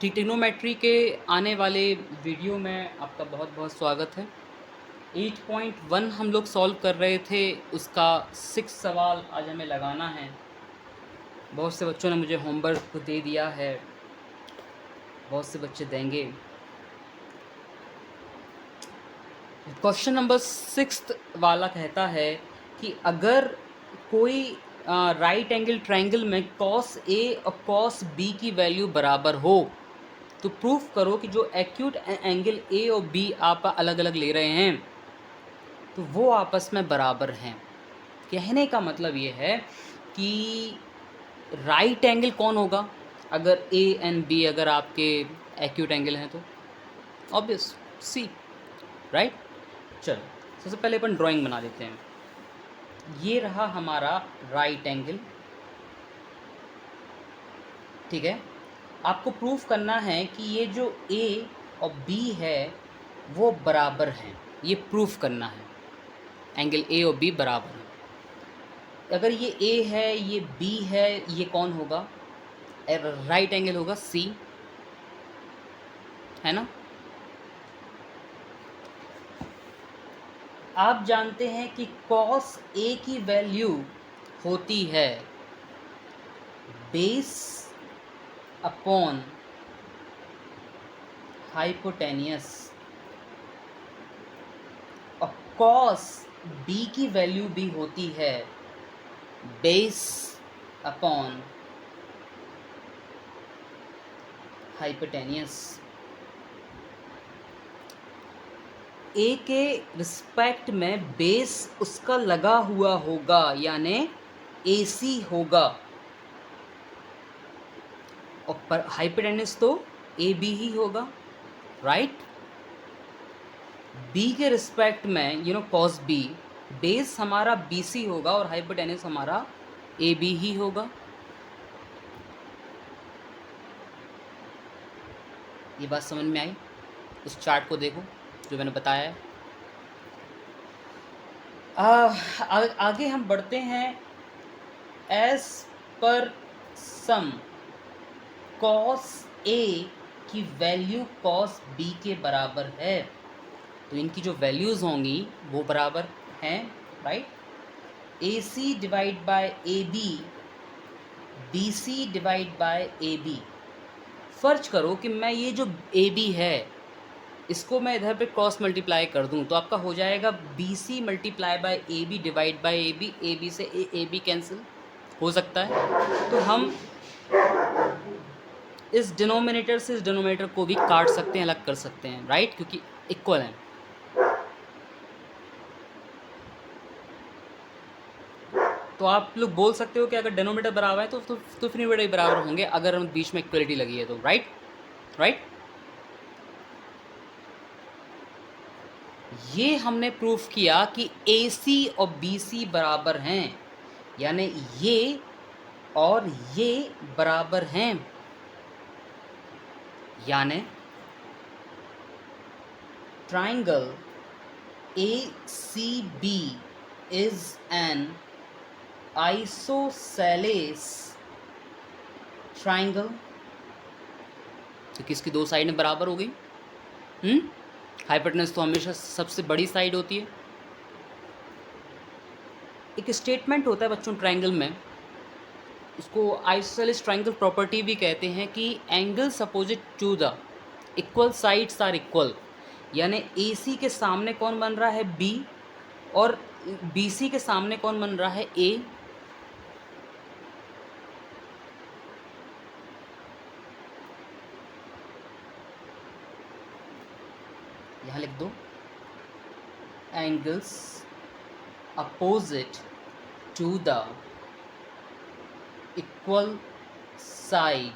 Trigonometry के आने वाले वीडियो में आपका बहुत बहुत स्वागत है। 8.1 हम लोग सॉल्व कर रहे थे, उसका 6 सवाल आज हमें लगाना है। बहुत से बच्चों ने मुझे होमवर्क दे दिया है, बहुत से बच्चे देंगे। क्वेश्चन नंबर 6 वाला कहता है कि अगर कोई राइट एंगल ट्रायंगल में कॉस ए और कॉस बी की वैल्यू बराबर हो तो प्रूफ करो कि जो एक्यूट एंगल ए और बी आप अलग अलग ले रहे हैं तो वो आपस में बराबर हैं। कहने का मतलब ये है कि राइट एंगल कौन होगा अगर ए एंड बी अगर आपके एक्यूट एंगल हैं तो ऑब्वियस सी, राइट। चलो सबसे पहले अपन ड्राइंग बना लेते हैं। ये रहा हमारा राइट एंगल, ठीक है। आपको प्रूफ करना है कि ये जो ए और बी है वो बराबर हैं, ये प्रूफ करना है। एंगल ए और बी बराबर हैं। अगर ये ए है ये बी है, ये कौन होगा? राइट एंगल होगा सी, है ना। आप जानते हैं कि कॉस ए की वैल्यू होती है बेस अपॉन हाइपोटेनियस और कॉस बी की वैल्यू भी होती है बेस अपॉन हाइपोटेनियस। ए के रिस्पेक्ट में बेस उसका लगा हुआ होगा यानी AC होगा और पर हाइपोटेनस तो AB ही होगा, राइट। B के रिस्पेक्ट में कॉस B बेस हमारा BC होगा और हाइपोटेनस हमारा AB ही होगा। ये बात समझ में आई? उस चार्ट को देखो जो मैंने बताया है। आगे हम बढ़ते हैं। As per some cos A की वैल्यू कॉस बी के बराबर है, तो इनकी जो वैल्यूज़ होंगी वो बराबर हैं, right. AC divide by AB, BC divide by AB। फर्ज करो कि मैं ये जो AB है इसको मैं इधर पे क्रॉस मल्टीप्लाई कर दूं तो आपका हो जाएगा BC multiply by AB divide by AB। AB से AB कैंसिल हो सकता है, तो हम इस डिनोमिनेटर से इस डिनोमिनेटर को भी काट सकते हैं, अलग कर सकते हैं, राइट, क्योंकि इक्वल हैं। तो आप लोग बोल सकते हो कि अगर डिनोमिनेटर बराबर है तो फिर न्यूमरेटर भी बराबर होंगे अगर हम बीच में इक्वलिटी लगी है तो, राइट राइट। ये हमने प्रूफ किया कि AC और BC बराबर हैं, यानी ये और ये बराबर हैं, यानी triangle ACB is an isosceles triangle. तो किसकी दो साइड में बराबर हो गई? हाइपोटेनस तो हमेशा सबसे बड़ी साइड होती है। एक स्टेटमेंट होता है बच्चों ट्राइंगल में, उसको आइसोसेलेस ट्राइंगल प्रॉपर्टी भी कहते हैं कि angles opposite to the equal sides are equal, यानी AC के सामने कौन बन रहा है B और BC के सामने कौन बन रहा है A। यहाँ लिख दो angles opposite to the equal side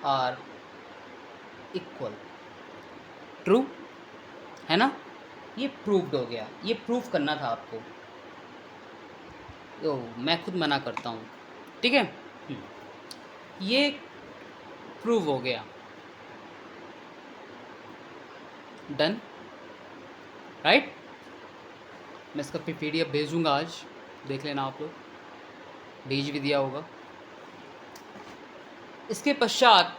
are equal. True है ना। ये प्रूव्ड हो गया, ये प्रूफ करना था आपको। मैं खुद मना करता हूँ, ठीक है। ये प्रूव हो गया, डन, राइट। मैं इसका PDF भेजूँगा आज, देख लेना आप लोग, भेज भी दिया होगा। इसके पश्चात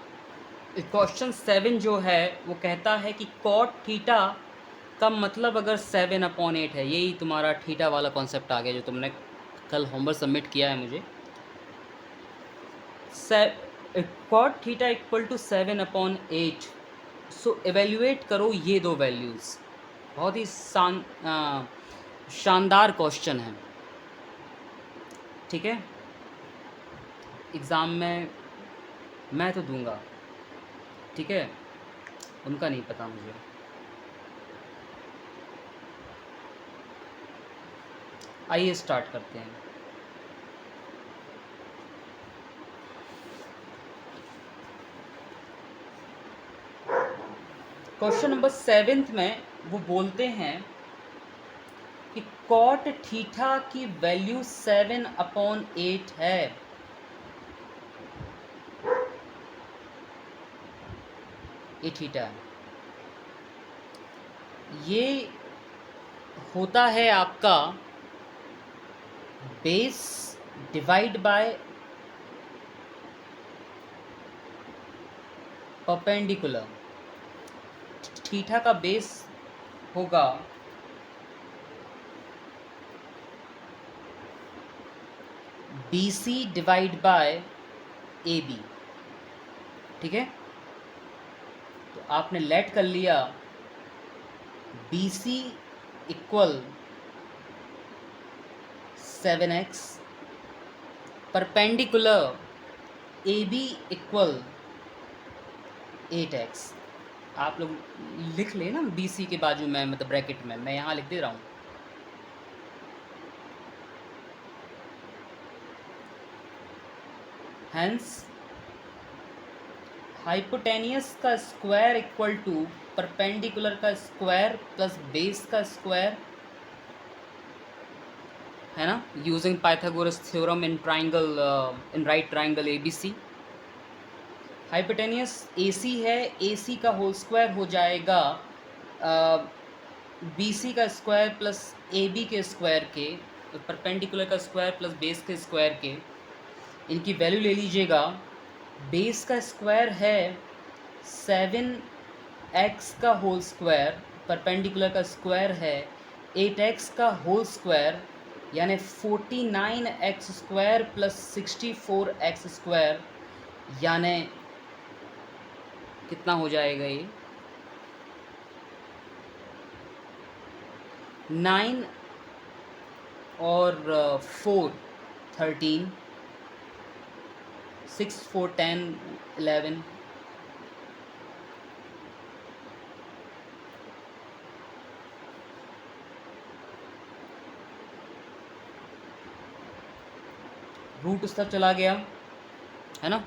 क्वेश्चन 7 जो है वो कहता है कि कॉट थीटा का मतलब अगर 7/8 है, यही तुम्हारा थीटा वाला कॉन्सेप्ट आ गया जो तुमने कल होमवर्क सबमिट किया है मुझे। Cot theta equal to 7/8। So evaluate करो ये दो वैल्यूज़। बहुत ही शानदार क्वेश्चन है, ठीक है। एग्ज़ाम में मैं तो दूंगा, ठीक है, उनका नहीं पता मुझे। आइए स्टार्ट करते हैं। क्वेश्चन नंबर 7 में वो बोलते हैं कि कॉट थीटा की वैल्यू 7/8 है। ये थीटा है, ये होता है आपका base divide by perpendicular. Theta का बेस होगा BC डिवाइड बाय AB, ठीक है। तो आपने लेट कर लिया BC equal 7x, perpendicular AB equal 8x। आप लोग लिख लें ना BC के बाजू में, मतलब ब्रैकेट में, मैं यहाँ लिख दे रहा हूँ। हेंस हाइपोटेनियस का स्क्वायर इक्वल टू परपेंडिकुलर का स्क्वायर प्लस बेस का स्क्वायर, है ना, using Pythagoras theorem in triangle, in right triangle ABC। Hypotenuse AC है, AC का होल स्क्वायर हो जाएगा BC का स्क्वायर प्लस AB के स्क्वायर के, तो परपेंडिकुलर का स्क्वायर प्लस बेस के स्क्वायर के। इनकी वैल्यू ले लीजिएगा। बेस का स्क्वायर है 7x का होल स्क्वायर, परपेंडिकुलर का स्क्वायर है 8x का होल स्क्वायर, यानी 49x square plus 64x square, यानी कितना हो जाएगा ये 9 और 4 13, 6 4 10 11, रूट उस तक चला गया, है ना।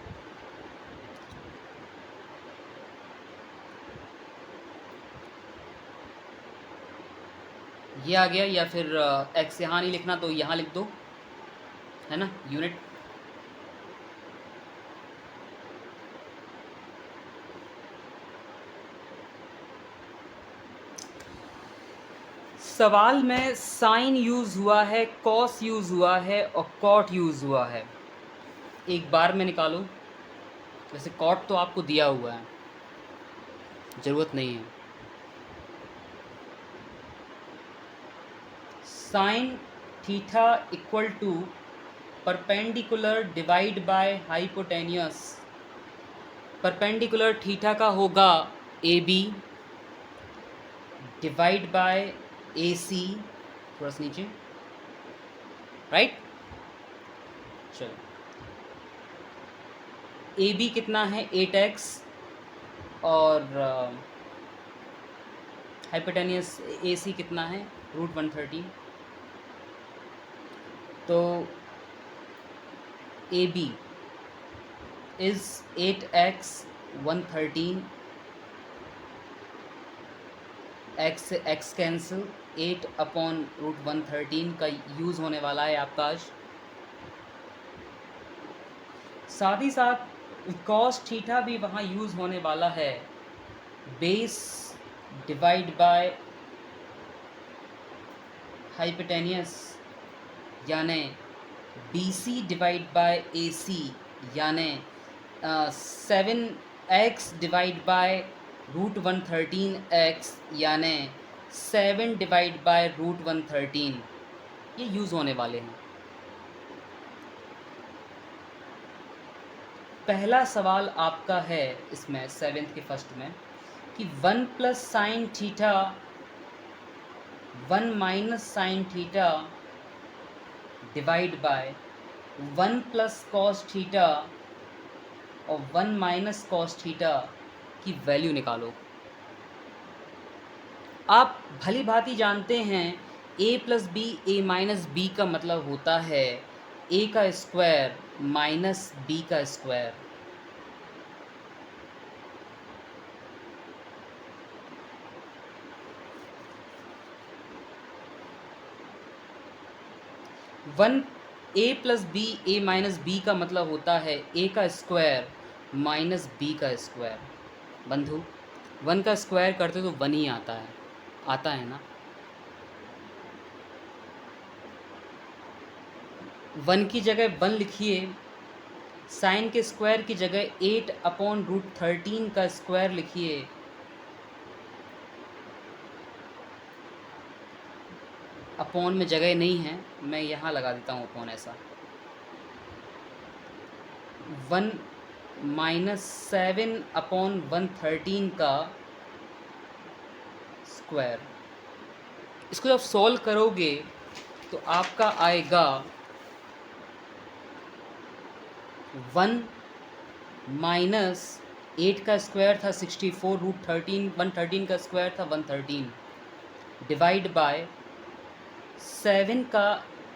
ये आ गया, या फिर x यहाँ नहीं लिखना तो यहाँ लिख दो, है ना, यूनिट। सवाल में साइन यूज़ हुआ है, कॉस यूज़ हुआ है और कॉट यूज़ हुआ है। एक बार में निकालो। वैसे कॉट तो आपको दिया हुआ है, ज़रूरत नहीं है। Sine theta equal to perpendicular divide by hypotenuse. Perpendicular theta का होगा AB डिवाइड बाय AC, थोड़ा सा नीचे, राइट। चलो, AB कितना है 8x, और हाइपोटेनियस AC कितना है √130। तो AB इज़ 8x 113, x से x कैंसिल, 8/√113 का यूज़ होने वाला है आपका आज। साथ ही साथ कॉस थीटा भी वहाँ यूज़ होने वाला है, बेस डिवाइड बाय हाइपोटेनियस, यानी BC डिवाइड बाय AC, यानी 7x डिवाइड बाय √113x यानी 7 डिवाइड बाय √113 ये यूज़ होने वाले हैं। पहला सवाल आपका है इसमें 7th के फर्स्ट में कि 1 plus sine theta 1 minus sine theta divide by 1 plus cos theta और 1 माइनस कॉस थीटा की वैल्यू निकालो। आप भली भांति जानते हैं a plus B A minus B का मतलब होता है a का स्क्वायर माइनस बी का square. One a plus B A minus B का मतलब होता है a का स्क्वायर माइनस बी का स्क्वायर। बंधु 1 का स्क्वायर करते तो 1 ही आता है ना। 1 की जगह 1 लिखिए, साइन के स्क्वायर की जगह 8/√13 का स्क्वायर लिखिए, अपॉन में जगह नहीं है, मैं यहाँ लगा देता हूँ अपॉन ऐसा। 1 माइनस 7/113 का स्क्वायर। इसको जब सॉल्व करोगे तो आपका आएगा 1 माइनस 8 का स्क्वायर था 64 √13 113 का स्क्वायर था 113 डिवाइड बाय 7 का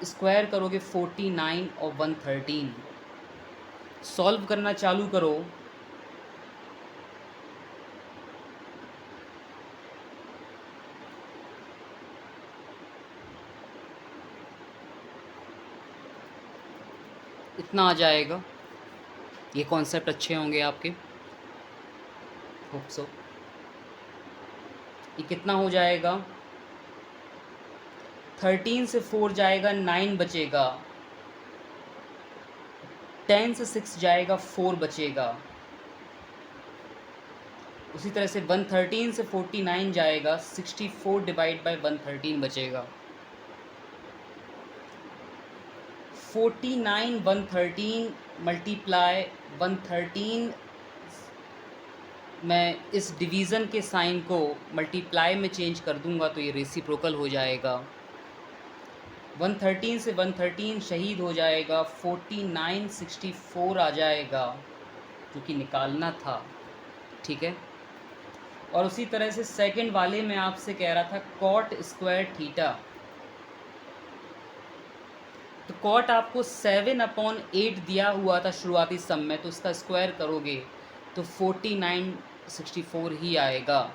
स्क्वायर करोगे 49 और 113। सॉल्व करना चालू करो। इतना आ जाएगा। ये कॉन्सेप्ट अच्छे होंगे आपके, होप सो। ये कितना हो जाएगा? 13 से 4 जाएगा 9 बचेगा, 10 से 6 जाएगा 4 बचेगा। उसी तरह से 113 से 49 जाएगा 64 डिवाइड बाय 113 बचेगा। 49 113 मल्टीप्लाई 113, मैं इस डिवीज़न के साइन को मल्टीप्लाई में चेंज कर दूंगा तो ये रेसिप्रोकल हो जाएगा। 113 से 113 शहीद हो जाएगा, 49 64 आ जाएगा जो कि निकालना था। ठीक है। और उसी तरह से सेकंड वाले में आपसे कह रहा था कॉट स्क्वायर थीटा, तो कॉट आपको 7/8 दिया हुआ था शुरुआती सम में, तो उसका स्क्वायर करोगे तो 49 64 ही आएगा।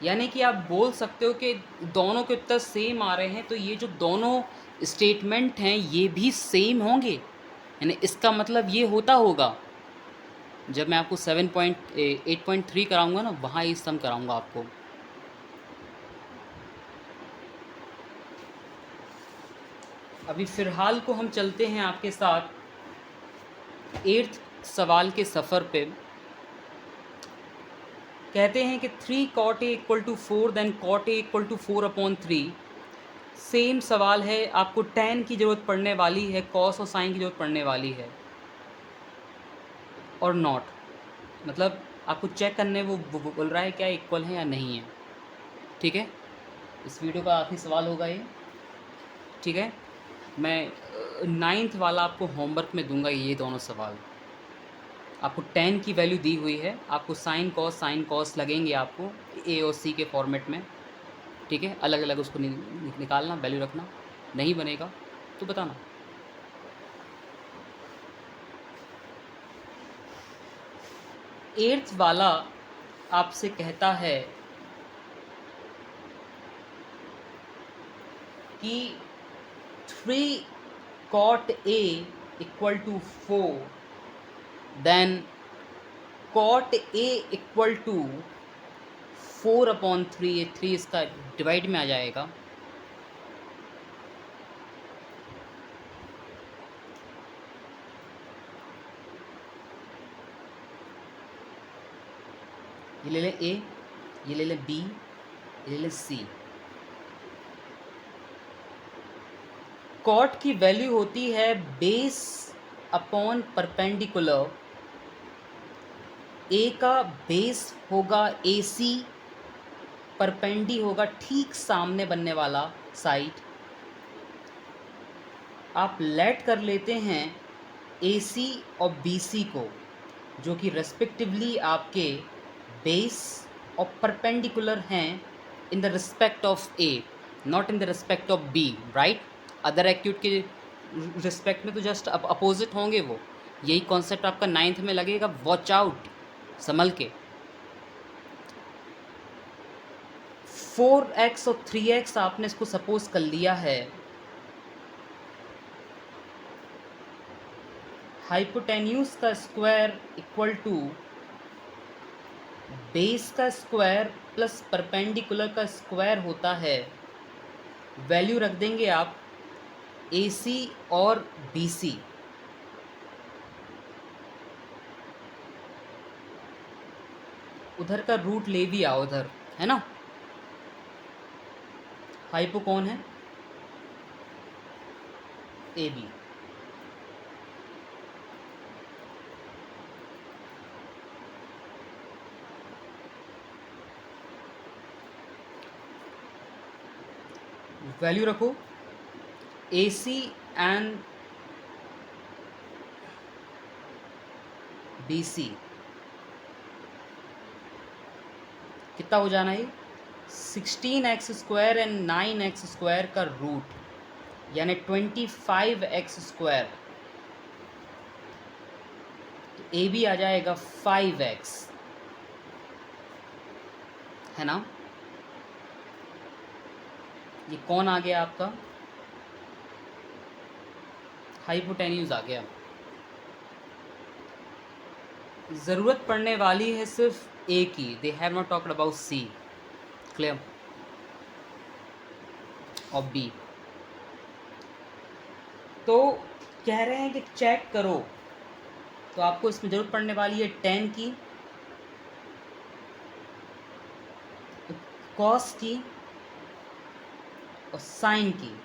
यानी कि आप बोल सकते हो कि दोनों के उत्तर सेम आ रहे हैं, तो ये जो दोनों स्टेटमेंट हैं ये भी सेम होंगे। यानी इसका मतलब ये होता होगा, जब मैं आपको 8.3 कराऊंगा ना, वहाँ ये सम कराऊंगा आपको। अभी फ़िलहाल को हम चलते हैं आपके साथ 8th सवाल के सफ़र पे। कहते हैं कि 3 cot A = 4 then cot A = 4/3। Same सवाल है, आपको tan की ज़रूरत पड़ने वाली है, cos और sin की ज़रूरत पड़ने वाली है और नॉट, मतलब आपको चेक करने वो बोल रहा है क्या इक्वल है या नहीं है। ठीक है, इस वीडियो का आखिरी सवाल होगा ये। ठीक है, मैं 9th वाला आपको होमवर्क में दूंगा ये दोनों सवाल। आपको tan की वैल्यू दी हुई है, आपको sin cos लगेंगे आपको A और C के फॉर्मेट में। ठीक है, अलग अलग उसको निकालना, वैल्यू रखना। नहीं बनेगा तो बताना। एट्थ वाला आपसे कहता है कि 3 cot A = 4 then cot A = 4/3। ये 3 इसका डिवाइड में आ जाएगा। ये ले लें ए, ये ले लें बी, ये ले लें सी। कॉट की वैल्यू होती है बेस अपॉन परपेंडिकुलर। ए का बेस होगा ए सी, परपेंडी होगा ठीक सामने बनने वाला साइड। आप लेट कर लेते हैं ए सी और बी सी को, जो कि रेस्पेक्टिवली आपके बेस और परपेंडिकुलर हैं in the respect of A, not in the respect of B, right. Other acute के रिस्पेक्ट में तो जस्ट अपोजिट होंगे वो। यही कॉन्सेप्ट आपका 9th में लगेगा, वॉच आउट, संभल के। 4x और 3x आपने इसको सपोज कर लिया है हाइपोटेन्यूज का स्क्वायर इक्वल टू बेस का स्क्वायर प्लस परपेंडिकुलर का स्क्वायर होता है। वैल्यू रख देंगे आप ए सी और बी सी। उधर का रूट ले भी आओ, उधर है ना। हाइपो कौन है? A B. वैल्यू रखो ए सी एंड बी सी। कितना हो जाना है? 16x square and 9x square का रूट, यानी 25x स्क्वायर। तो ए बी आ जाएगा 5x, है ना। ये कौन आ गया आपका? हाइपोटेन्यूज आ गया। ज़रूरत पड़ने वाली है सिर्फ ए की। They have not talked about C, clear, और बी। तो कह रहे हैं कि चेक करो, तो आपको इसमें ज़रूरत पड़ने वाली है tan की, cos की और sin की।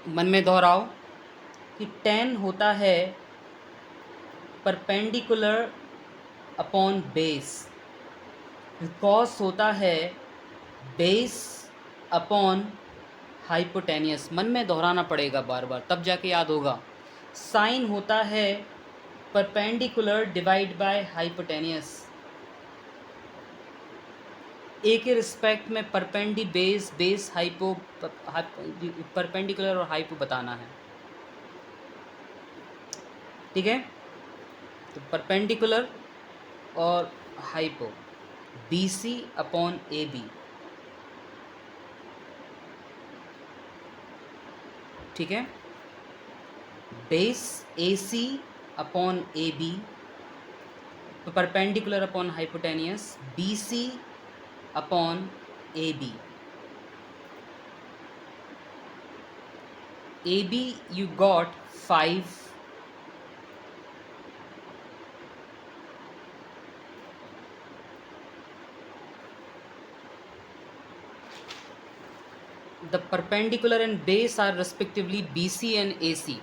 मन में दोहराओ कि tan होता है परपेंडिकुलर अपॉन बेस, cos होता है बेस अपॉन हाइपोटेनियस। मन में दोहराना पड़ेगा बार बार, तब जाके याद होगा। साइन होता है perpendicular divide by hypotenuse. A के रिस्पेक्ट में perpendi base, base hypo, perpendicular और हाइपो बताना है, ठीक है। तो परपेंडिकुलर और hypo, B C upon A B, ठीक है। Base A C upon A B, perpendicular upon hypotenuse B C upon A B. A B you got 5, the perpendicular and base are respectively BC and AC,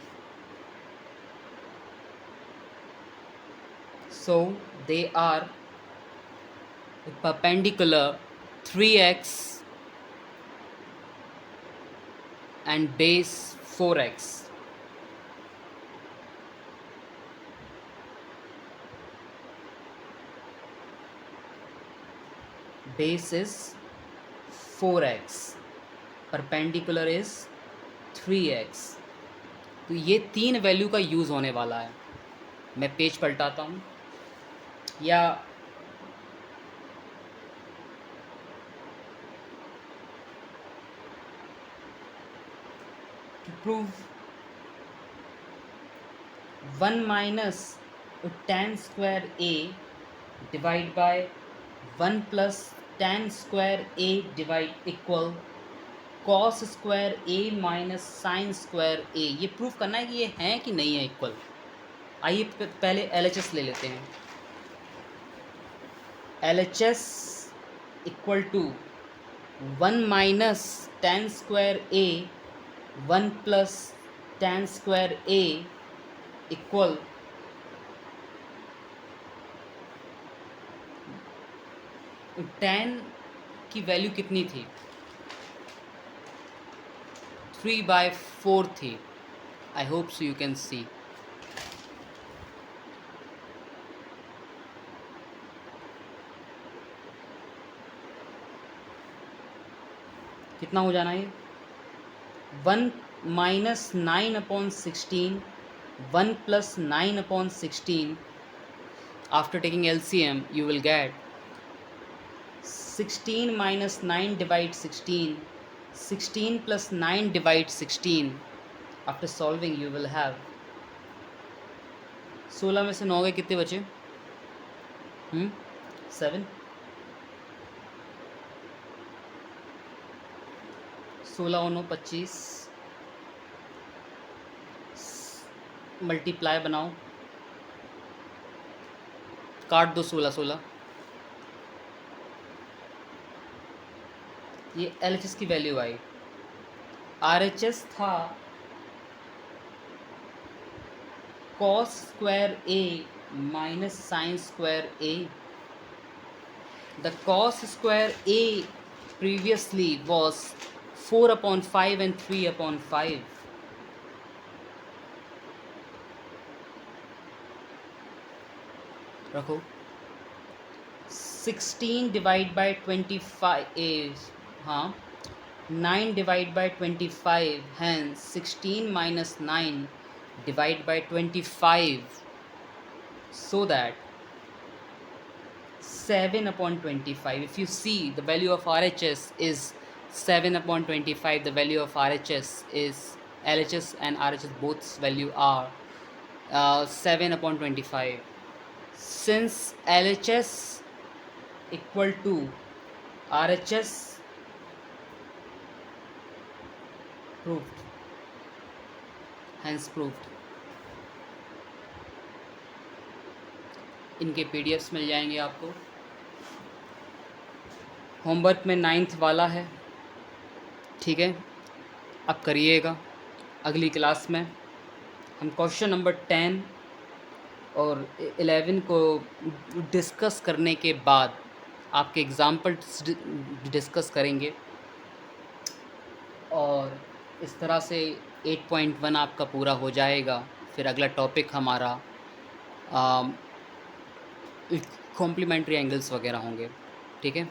so they are perpendicular 3x and base 4x. Base is 4x, perpendicular is 3x. तो ये 3 value का use होने वाला है। मैं page पलटाता हूँ, या to prove 1 minus tan square a divide by 1 plus tan square a divide equal cos square a minus sin square a। ये प्रूफ करना है कि ये हैं कि नहीं है इक्वल। आइए पहले LHS ले लेते हैं। LHS equal to 1 minus tan square A 1 plus tan square A equal tan की वैल्यू कितनी थी? 3/4 थी. I hope so you can see. कितना हो जाना है? 1 minus 9/16 1 plus 9/16. After taking LCM you will get 16 minus 9 divide 16. 16 plus 9 divide 16. After solving you will have 16 में से 9 गए कितने बचे? 7. 16 और 9 25. मल्टीप्लाई बनाओ, काट दो 16 16. ये LHS की वैल्यू आई. RHS था cos square A minus sin square A. The cos square A previously was 4/5 and 3/5. रखो. 16 divide by 25 is 9 divide by 25. Hence 16 minus 9 divide by 25, so that 7/25. If you see, the value of RHS is 7/25. The value of RHS is LHS and RHS both value are 7/25. Since LHS equal to RHS, proved, hence proved. इनके PDFs मिल जाएंगे आपको. Homework में 9th वाला है, ठीक है, अब करिएगा. अगली क्लास में हम क्वेश्चन नंबर 10 और 11 को डिस्कस करने के बाद आपके एग्जाम्पल डिस्कस करेंगे, और इस तरह से 8.1 आपका पूरा हो जाएगा. फिर अगला टॉपिक हमारा कॉम्प्लीमेंट्री एंगल्स वगैरह होंगे. ठीक है,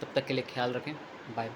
तब तक के लिए ख्याल रखें. बाय.